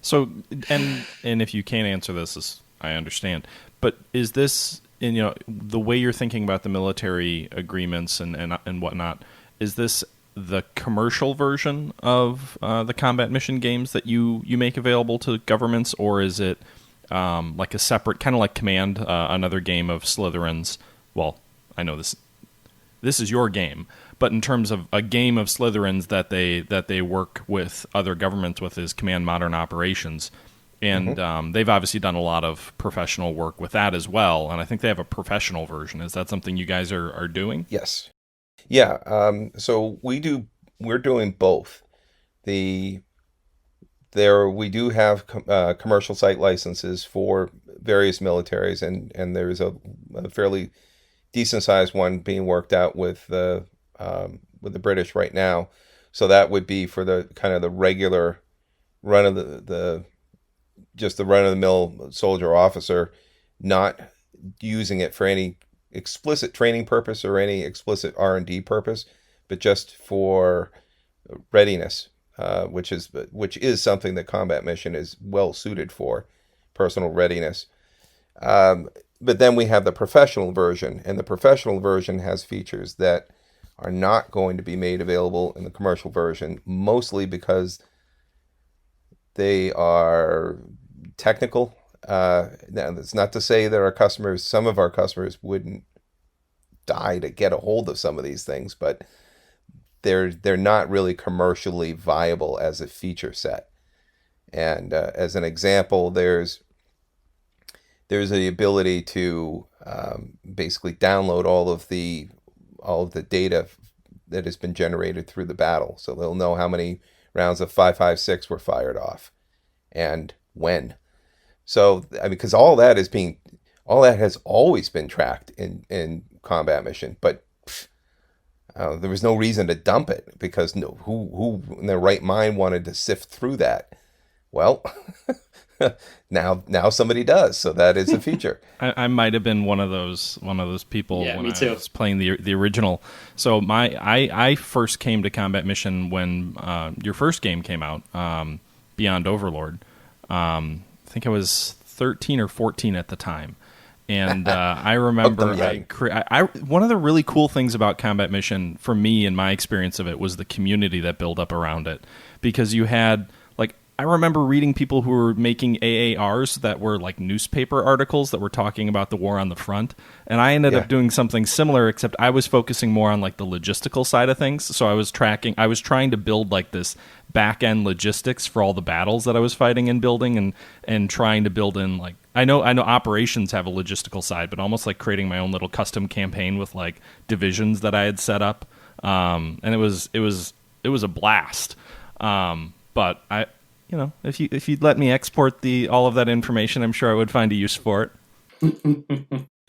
So, and if you can't answer this, I understand. But is this, and, the way you're thinking about the military agreements and whatnot? Is this the commercial version of the combat mission games that you make available to governments, or is it like a separate, kind of like Command, another game of Slytherins? Well, I know this is your game, but in terms of a game of Slytherins that they work with other governments with is Command Modern Operations, and they've obviously done a lot of professional work with that as well. And I think they have a professional version. Is that something you guys are doing? Yes. Yeah. So we're doing both. The there we do have commercial site licenses for various militaries, and there's a fairly decent sized one being worked out with the British right now. So that would be for the kind of the regular run of the just the run of the mill soldier or officer, not using it for any explicit training purpose or any explicit R&D purpose, but just for readiness, which is something that combat mission is well suited for, personal readiness. But then we have the professional version, and the professional version has features that are not going to be made available in the commercial version, mostly because they are technical. Now, that's not to say that some of our customers wouldn't die to get a hold of some of these things, but they're not really commercially viable as a feature set. And as an example, there's the ability to basically download all of the data that has been generated through the battle. So they'll know how many rounds of 5.56 were fired off and when. So I mean, because all that has always been tracked in combat mission, but there was no reason to dump it because no, who in their right mind wanted to sift through that? Well, now somebody does. So that is a feature. I might have been one of those people Yeah, when me I too. was playing the original. So I first came to Combat Mission when your first game came out, Beyond Overlord. I think I was 13 or 14 at the time. And I remember one of the really cool things about Combat Mission for me and my experience of it was the community that built up around it, because you had, like, I remember reading people who were making AARs that were like newspaper articles that were talking about the war on the front, and I ended Yeah. up doing something similar, except I was focusing more on like the logistical side of things. So I was trying to build like this back end logistics for all the battles that I was fighting and building, and trying to build in, like, I know operations have a logistical side, but almost like creating my own little custom campaign with like divisions that I had set up, and it was a blast. But if you'd let me export the all of that information, I'm sure I would find a use for it.